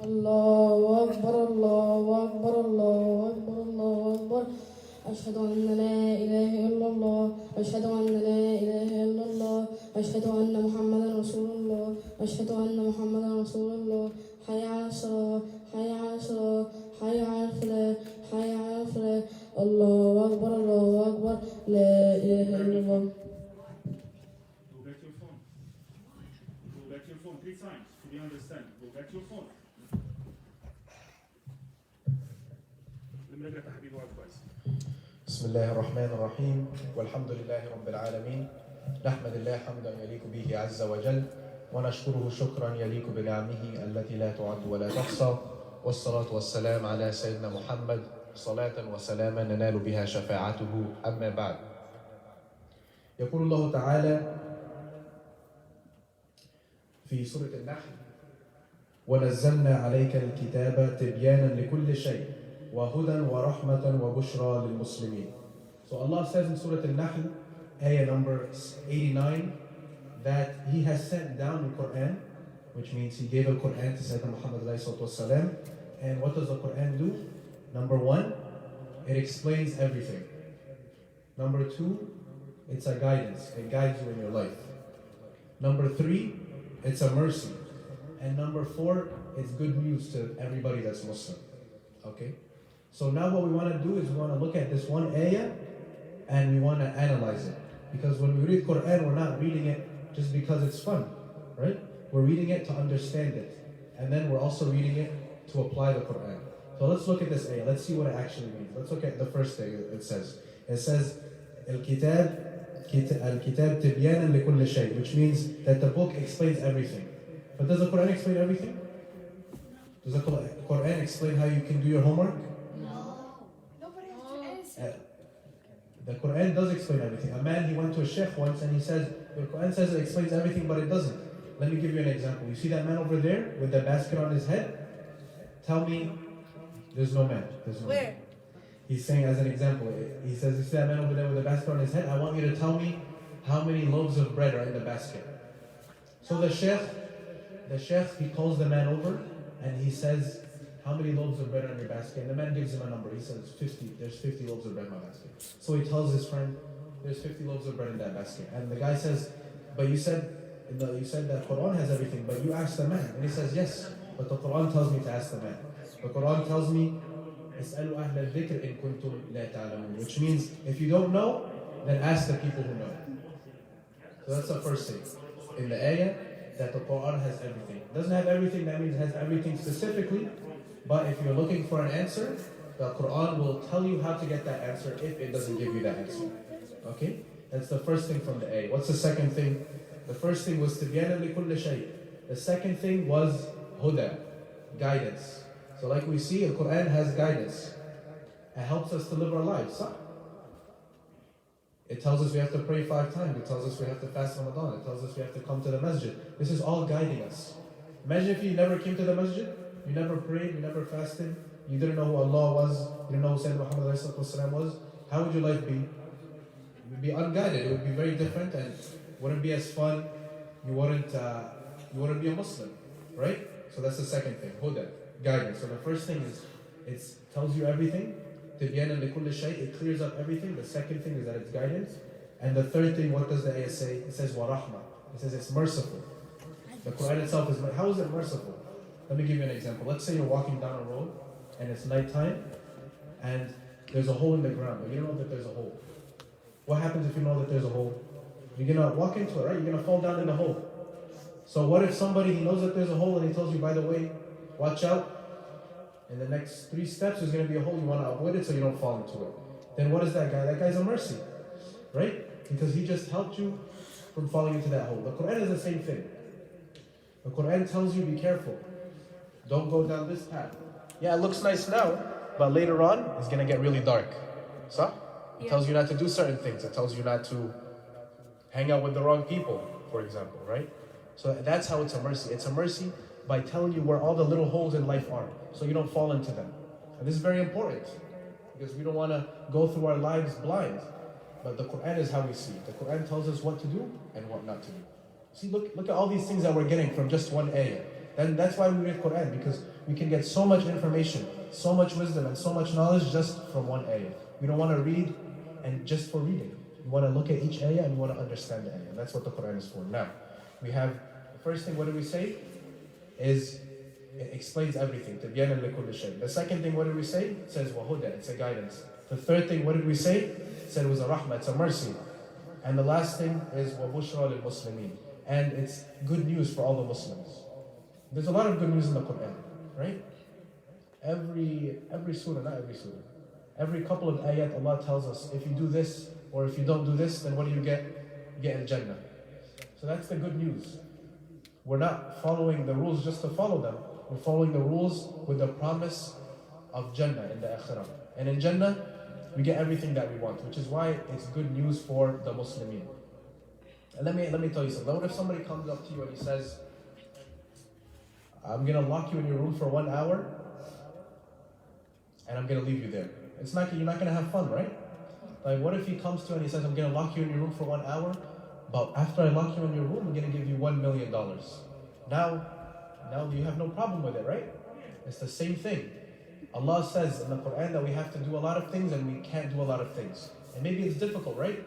الله أكبر الله أكبر الله أكبر الله أكبر أشهد أن لا إله إلا الله أشهد أن لا إله إلا الله أشهد أن محمدا رسول الله أشهد أن محمدا رسول الله حي على الصلاة حي على الصلاة حي على الفلاح حي على الفلاح الله أكبر الله أكبر لا إله إلا الله. Go back to your phone. Go back to your phone 3 times. Did you understand? Go back to your phone. نقرأ تحديد واحد كويس. بسم الله الرحمن الرحيم والحمد لله رب العالمين نحمد الله حمدا يليق به عز وجل ونشكره شكرا يليق بنعمه التي لا تعد ولا تحصى والصلاة والسلام على سيدنا محمد صلاة وسلاما ننال بها شفاعته أما بعد. يقول الله تعالى في سورة النحل ونزلنا عليك الكتاب تبيانا لكل شيء وهدى ورحمة وبشرى للمسلمين. So Allah says in Surah Al-Nahl, ayah number 89, that He has sent down the Quran, which means He gave the Quran to Sayyidina Muhammad ﷺ. And what does the Quran do? Number 1, it explains everything. Number 2, it's a guidance. It guides you in your life. Number 3, it's a mercy. And number 4, it's good news to everybody that's Muslim. Okay? So now what we want to do is we want to look at this one ayah and we want to analyze it. Because when we read Quran, we're not reading it just because it's fun, right? We're reading it to understand it. And then we're also reading it to apply the Quran. So let's look at this ayah. Let's see what it actually means. Let's look at the first thing it says. It says, Al-Kitab Tibyanan likulli shay, which means that the book explains everything. But does the Quran explain everything? Does the Quran explain how you can do your homework? The Quran does explain everything. A man, he went to a sheikh once and he says, the Quran says it explains everything, but it doesn't. Let me give you an example. You see that man over there with the basket on his head? Tell me, there's no man. There's no man. He's saying as an example, he says, you see that man over there with the basket on his head? I want you to tell me how many loaves of bread are in the basket. So the sheikh, he calls the man over and he says, how many loaves of bread are in your basket? And the man gives him a number. He says, 50. There's 50 loaves of bread in my basket. So he tells his friend, there's 50 loaves of bread in that basket. And the guy says, but you said that Quran has everything, but you asked the man. And he says, yes, but the Quran tells me to ask the man. The Quran tells me, اسألوا أهل الذكر إن كنتم لا تعلمون, which means if you don't know, then ask the people who know. So that's the first thing. In the ayah, that the Quran has everything. It doesn't have everything, that means it has everything specifically. But if you're looking for an answer, the Quran will tell you how to get that answer if it doesn't give you that answer. Okay? That's the first thing from the ayah. What's the second thing? The first thing was تِبْيَانًا لِكُلِّ شَيْءٍ. The second thing was huda, guidance. So like we see, the Quran has guidance. It helps us to live our lives. It tells us we have to pray 5 times. It tells us we have to fast Ramadan. It tells us we have to come to the masjid. This is all guiding us. Imagine if you never came to the masjid, you never prayed, you never fasted, you didn't know who Allah was, you didn't know who Sayyidina Muhammad was, how would your life be? It would be unguided, it would be very different and wouldn't be as fun, you wouldn't be a Muslim, right? So that's the second thing, huda, guidance. So the first thing is, it tells you everything, تِبْيَانًا لِكُلِّ شَيْءٍ, it clears up everything. The second thing is that it's guidance. And the third thing, what does the ayah say? It says وَرَحْمَةً, it says it's merciful. The Quran itself is, how is it merciful? Let me give you an example. Let's say you're walking down a road and it's nighttime and there's a hole in the ground, but you don't know that there's a hole. What happens if you know that there's a hole? You're going to walk into it, right? You're going to fall down in the hole. So what if somebody, he knows that there's a hole and he tells you, by the way, watch out. In the next 3 steps, there's going to be a hole. You want to avoid it so you don't fall into it. Then what is that guy? That guy's a mercy, right? Because he just helped you from falling into that hole. The Quran is the same thing. The Quran tells you, be careful. Don't go down this path. Yeah, it looks nice now, but later on, it's going to get really dark. So, it tells you not to do certain things. It tells you not to hang out with the wrong people, for example, right? So that's how it's a mercy. It's a mercy by telling you where all the little holes in life are, so you don't fall into them. And this is very important, because we don't want to go through our lives blind. But the Quran is how we see. The Quran tells us what to do and what not to do. See, look at all these things that we're getting from just one ayah. Then that's why we read Quran, because we can get so much information, so much wisdom, and so much knowledge just from one ayah. We don't want to read and just for reading. We want to look at each ayah and we want to understand the ayah. That's what the Quran is for. Now, we have the first thing, what do we say? Is it explains everything. تِبْيَانًا لِكُلِّ شَيْءٍ. The second thing, what did we say? It says وَهُدًى, it's a guidance. The third thing, what did we say? It said it was a rahmah, it's a mercy. And the last thing is وَبُشْرَى لِلْمُسْلِمِينَ. And it's good news for all the Muslims. There's a lot of good news in the Quran, right? Every surah, not every surah. Every couple of ayat, Allah tells us, if you do this, or if you don't do this, then what do you get? You get al-Jannah. So that's the good news. We're not following the rules just to follow them. We're following the rules with the promise of Jannah in the Akhirah. And in Jannah, we get everything that we want, which is why it's good news for the Muslimin. And let me tell you something. What if somebody comes up to you and he says, I'm going to lock you in your room for 1 hour, and I'm going to leave you there. You're not going to have fun, right? Like, what if he comes to you and he says, I'm going to lock you in your room for 1 hour, but after I lock you in your room, I'm going to give you $1 million. Now you have no problem with it, right? It's the same thing. Allah says in the Quran that we have to do a lot of things and we can't do a lot of things. And maybe it's difficult, right?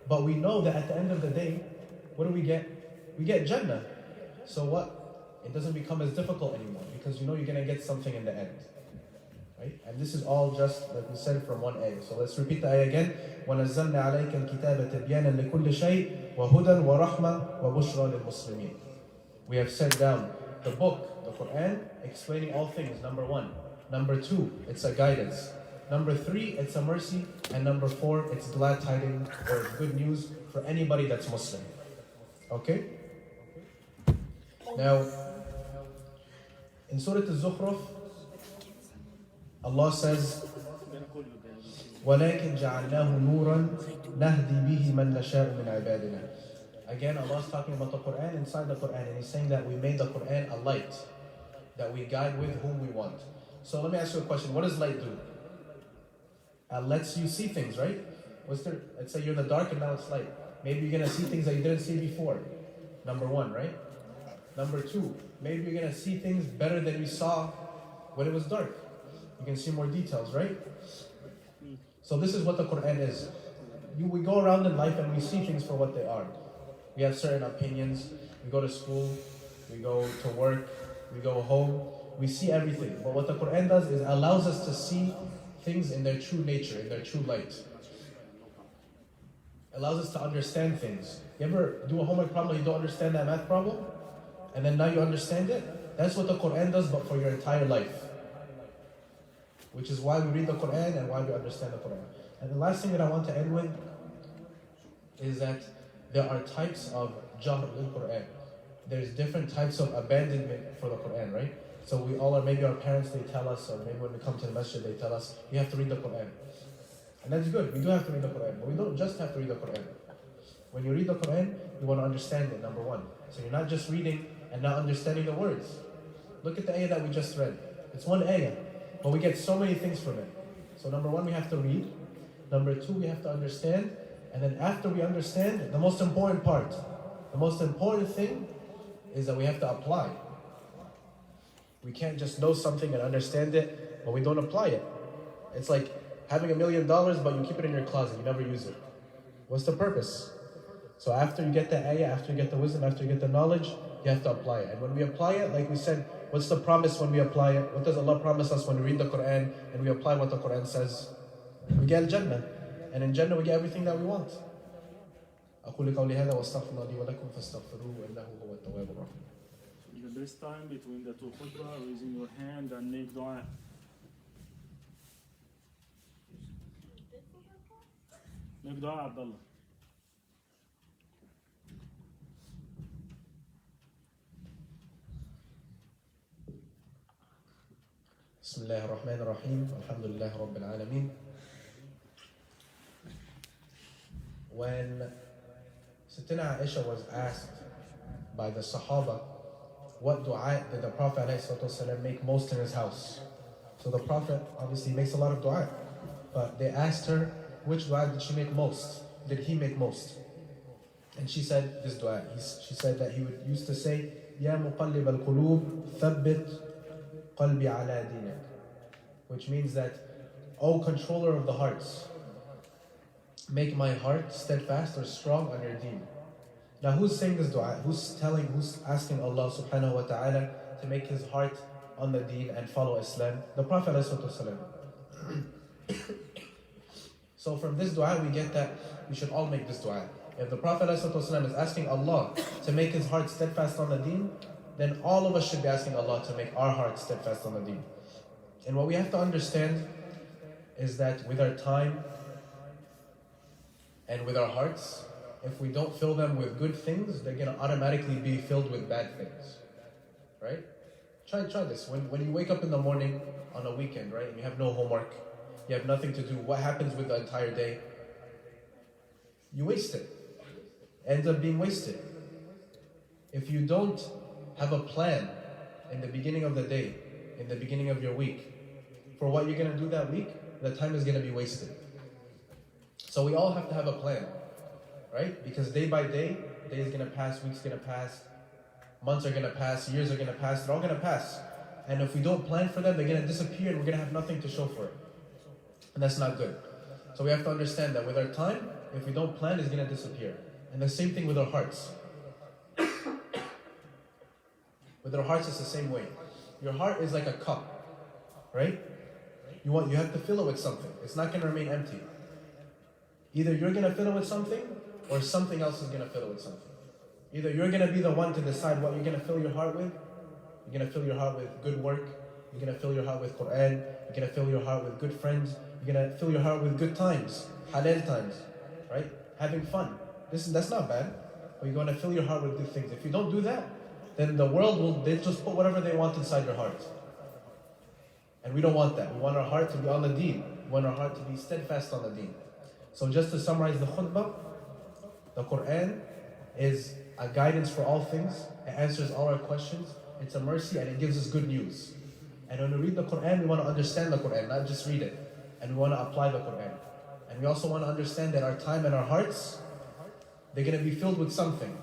But we know that at the end of the day, what do we get? We get Jannah. So what? It doesn't become as difficult anymore because you know you're going to get something in the end. Right? And this is all just, like we said, from one ayah. So let's repeat the ayah again. وَنَزَّلْنَا عَلَيْكَ الْكِتَابَ تِبْيَانًا لِكُلِّ شَيْءٍ وَهُدًى وَرَحْمَةً وَبُشْرَى لِلْمُسْلِمِينَ. We have sent down the book, the Quran, explaining all things, number 1. Number 2, it's a guidance. Number 3, it's a mercy. And number 4, it's glad tidings or good news for anybody that's Muslim. Okay? Now, in Surah Al-Zukhruf, Allah says, وَلَكِنْ جَعَلْنَاهُ نُورًا نَهْدِي بِهِ مَنْ نَشَاءُ مِنْ عِبَادِنَا. Again, Allah is talking about the Quran inside the Quran, and He's saying that we made the Quran a light that we guide with whom we want. So let me ask you a question. What does light do? It lets you see things, right? Let's say you're in the dark and now it's light. Maybe you're going to see things that you didn't see before. Number 1, right? Number 2, maybe you're going to see things better than you saw when it was dark. You can see more details, right? So this is what the Quran is. We go around in life and we see things for what they are. We have certain opinions. We go to school. We go to work. We go home. We see everything. But what the Quran does is allows us to see things in their true nature, in their true light. Allows us to understand things. You ever do a homework problem and you don't understand that math problem? And then now you understand it? That's what the Quran does, but for your entire life. Which is why we read the Quran and why we understand the Quran. And the last thing that I want to end with is that there are types of jahr in Quran. There's different types of abandonment for the Quran, right? So we all are, maybe our parents, they tell us, or maybe when we come to the masjid, they tell us, you have to read the Quran. And that's good, we do have to read the Quran, but we don't just have to read the Quran. When you read the Quran, you want to understand it, number 1. So you're not just reading and not understanding the words. Look at the ayah that we just read. It's one ayah, but we get so many things from it. So number 1, we have to read. Number 2, we have to understand. And then after we understand, the most important part, the most important thing is that we have to apply. We can't just know something and understand it, but we don't apply it. It's like having $1 million, but you keep it in your closet, you never use it. What's the purpose? So after you get the ayah, after you get the wisdom, after you get the knowledge, you have to apply it. And when we apply it, like we said, what's the promise when we apply it? What does Allah promise us when we read the Quran and we apply what the Quran says? We get Jannah. And in Jannah we get everything that we want. أقول قولي هذا وأستغفر الله لي ولكم فاستغفروه إنه هو التواب الرحيم. The best time between the two khutbah, raising your hand and make dua. Make dua, Abdullah. بسم الله الرحمن الرحيم الحمد لله رب العالمين. When Sayyidina Aisha was asked by the Sahaba, what dua did the Prophet ﷺ make most in his house? So the Prophet obviously makes a lot of dua, but they asked her, which dua did she make most? Did he make most? And she said this dua. She said that he used to say, يا مقلب القلوب ثبت قلبي على دينك. Which means that, O controller of the hearts, make my heart steadfast or strong on your deen. Now who's saying this dua? Who's asking Allah subhanahu wa ta'ala to make his heart on the deen and follow Islam? The Prophet ﷺ. So from this dua we get that we should all make this dua. If the Prophet ﷺ is asking Allah to make his heart steadfast on the deen, then all of us should be asking Allah to make our heart steadfast on the deen. And what we have to understand is that with our time and with our hearts, if we don't fill them with good things, they're going to automatically be filled with bad things. Right? Try this. When you wake up in the morning on a weekend, right, and you have no homework, you have nothing to do, what happens with the entire day? You waste it. Ends up being wasted. If you don't have a plan in the beginning of the day, in the beginning of your week, for what you're going to do that week, the time is going to be wasted. So we all have to have a plan, right? Because day by day, day is going to pass, weeks going to pass, months are going to pass, years are going to pass, they're all going to pass. And if we don't plan for them, they're going to disappear and we're going to have nothing to show for it. And that's not good. So we have to understand that with our time, if we don't plan, it's going to disappear. And the same thing with our hearts. With our hearts, it's the same way. Your heart is like a cup, right? You have to fill it with something. It's not going to remain empty. Either you're going to fill it with something, or something else is going to fill it with something. Either you're going to be the one to decide what you're going to fill your heart with. You're going to fill your heart with good work. You're going to fill your heart with Quran. You're going to fill your heart with good friends. You're going to fill your heart with good times, halal times, right? Having fun. That's not bad. But you're going to fill your heart with good things. If you don't do that, then the world they'll just put whatever they want inside your heart. And we don't want that. We want our heart to be on the deen. We want our heart to be steadfast on the deen. So just to summarize the khutbah, the Quran is a guidance for all things. It answers all our questions. It's a mercy and it gives us good news. And when we read the Quran, we want to understand the Quran, not just read it. And we want to apply the Quran. And we also want to understand that our time and our hearts, they're going to be filled with something.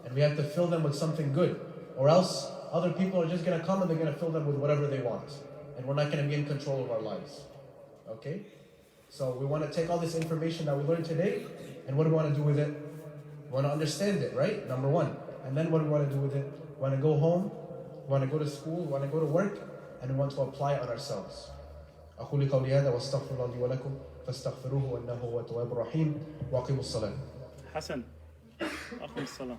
And we have to fill them with something good. Or else other people are just going to come and they're going to fill them with whatever they want. And we're not going to be in control of our lives. Okay? So we want to take all this information that we learned today, and what do we want to do with it? We want to understand it, right? Number one. And then what do we want to do with it? We want to go home, we want to go to school, we want to go to work, and we want to apply it on ourselves. أقول قولي هذا واستغفر الله لي ولكم فاستغفروه إنه هو التواب الرحيم وأقيموا الصلاة. حسن أقم الصلاة.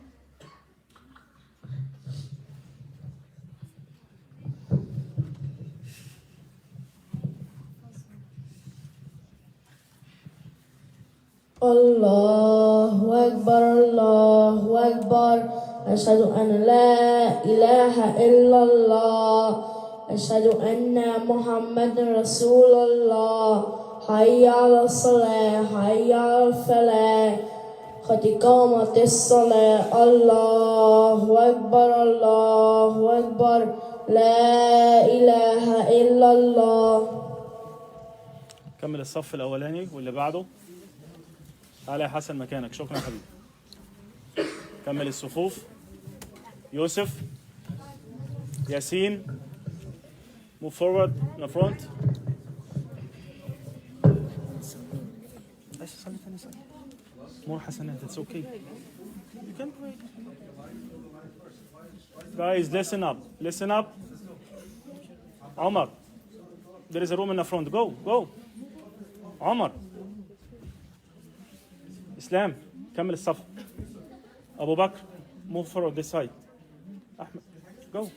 الله أكبر الله أكبر أشهد أن لا إله إلا الله أشهد أن محمد رسول الله حي على الصلاة حي على الفلاح قد قامت الصلاة الله أكبر لا إله إلا الله. كمل الصف الأولاني واللي بعده. تعالى يا حسن مكانك. شكرا يا حبيبي. كمل الصفوف. يوسف ياسين move forward in the front. More حسنات. It's okay. You can pray. Guys, listen up. Listen up. Omar, there is a room in the front. Go. Omar. Islam, كمل الصف. أبو بكر, move forward this side. أحمد, go.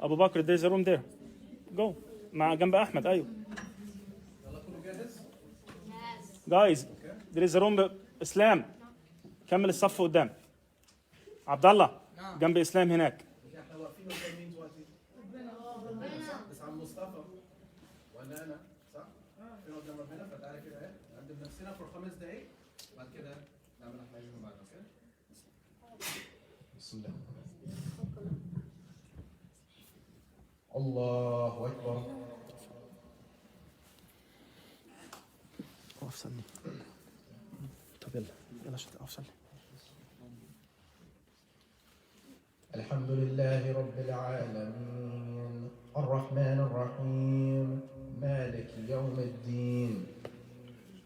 أبو بكر, there is a room there. Go. مع جنب أحمد, أيوه. Guys, there is a room. إسلام, كمل الصف قدام. عبد الله, جنب إسلام هناك. بسم الله. الله أكبر. اقف صلي. طب يلا شد اقف صلي. الحمد لله رب العالمين الرحمن الرحيم مالك يوم الدين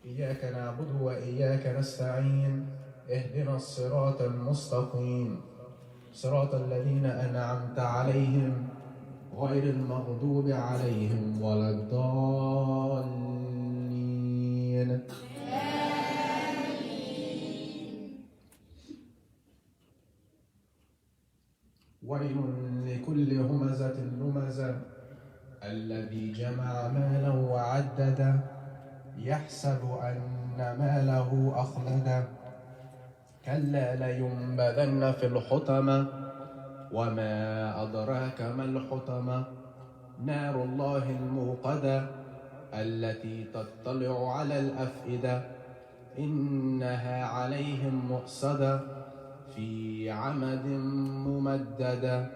إياك نعبد وإياك نستعين اهدنا الصراط المستقيم صراط الذين أنعمت عليهم غير المغضوب عليهم ولا الضالين. ويل لكل همزة لمزة الذي جمع مالا وعدده يحسب أن ماله أخلده كلا لينبذن في الحطمة وما أدراك ما الحطمة نار الله الموقدة التي تطلع على الأفئدة إنها عليهم مؤصدة في عمد ممددة.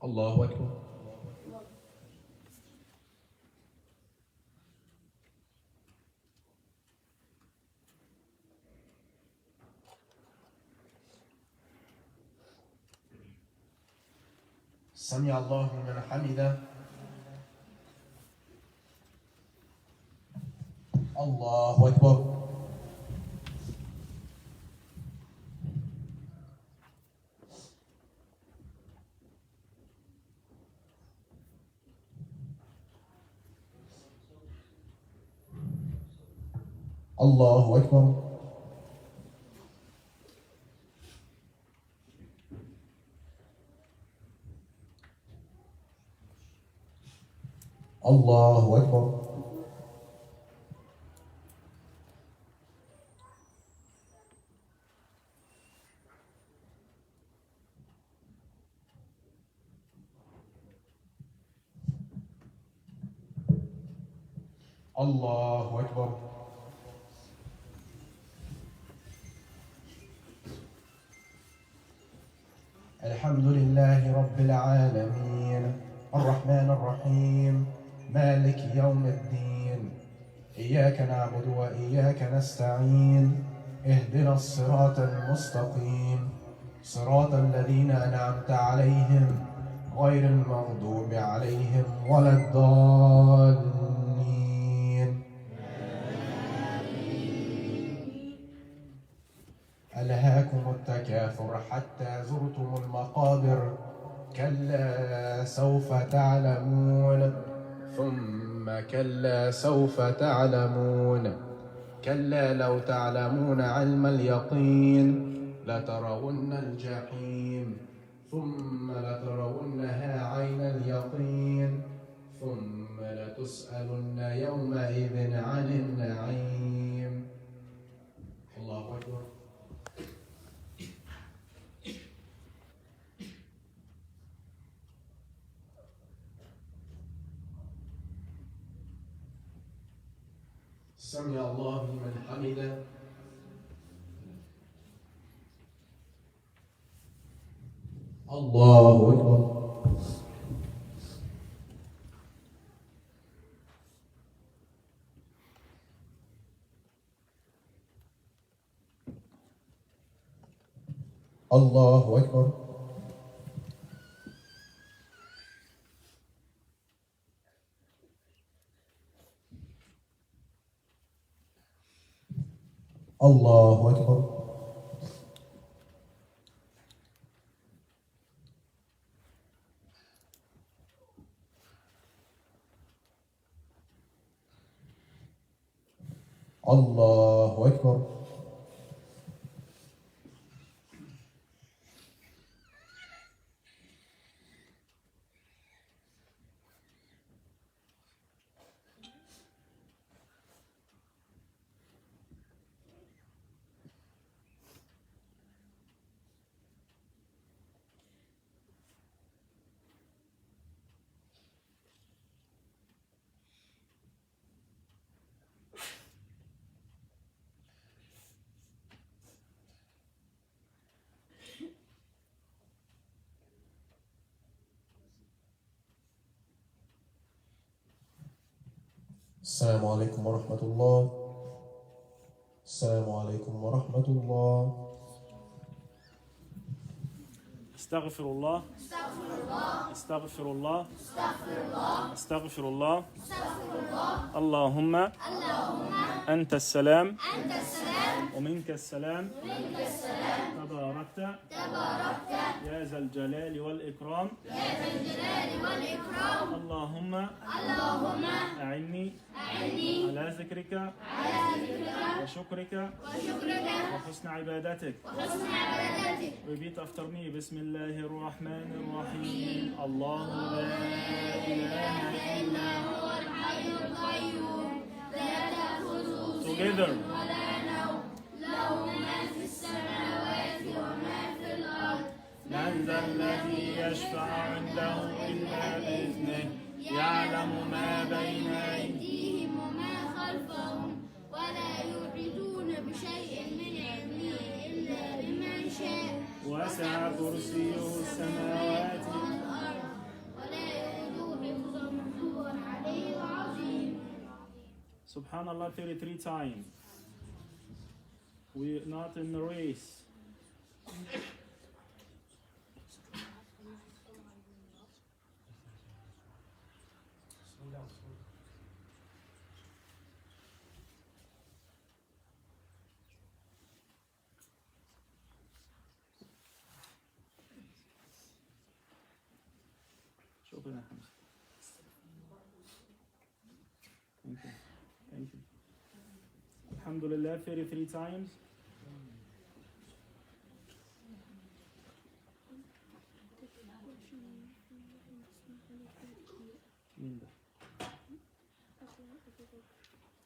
الله أكبر. سمع الله لمن حمده. الله أكبر. الله أكبر. الله أكبر. الله أكبر. الحمد لله رب العالمين الرحمن الرحيم مالك يوم الدين إياك نعبد وإياك نستعين اهدنا الصراط المستقيم صراط الذين أنعمت عليهم غير المغضوب عليهم ولا الضالين. ألهاكم التكاثر حتى زرتم المقابر كلا سوف تعلمون ثم كلا سوف تعلمون كلا لو تعلمون علم اليقين لترون الجحيم ثم لترونها عين اليقين ثم لتسألن يومئذ عن النعيم. الله أكبر. سمع الله لمن حمده. الله أكبر. الله أكبر. الله أكبر. الله أكبر. السلام عليكم ورحمة الله. السلام عليكم ورحمة الله. استغفر الله استغفر الله استغفر الله اللهم أنت السلام ومنك السلام تباركت يا ذا الجلال والإكرام اللهم أعني على ذكرك وشكرك وحسن عبادتك. Repeat after me. بسم الله الرحمن الرحيم. الله لا إله إلا هو الحي القيوم لا تأخذه سنة ولا نوم له ما في السماوات وما في الأرض من ذا الذي يشفع عنده إلا بإذنه يعلم ما بين أيديهم وما خلفهم ولا يحيطون بشيء من علمه إلا بما شاء وسع كرسيه السماوات والأرض ولا يؤوده حفظهما وهو العلي العظيم. Subhanallah 33 times. We're not in the race. شكرا يا حمزة. Thank you. Thank you. Alhamdulillah 33 times. مين ده؟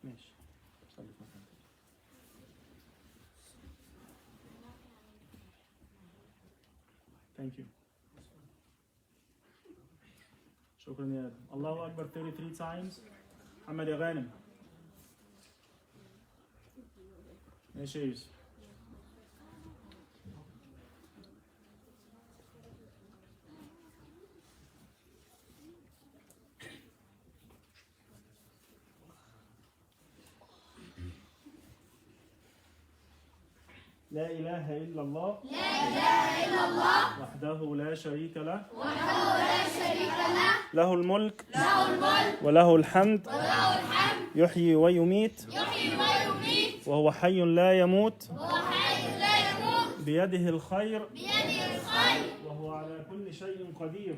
ماشي. صلي في مكانك. Thank you. شكرا يا آدم. الله أكبر 33 times. محمد يا غانم. ماشي يا يوسف. لا إله إلا الله وحده لا شريك له له الملك وله الحمد يحيي ويميت وهو حي لا يموت بيده الخير وهو على كل شيء قدير.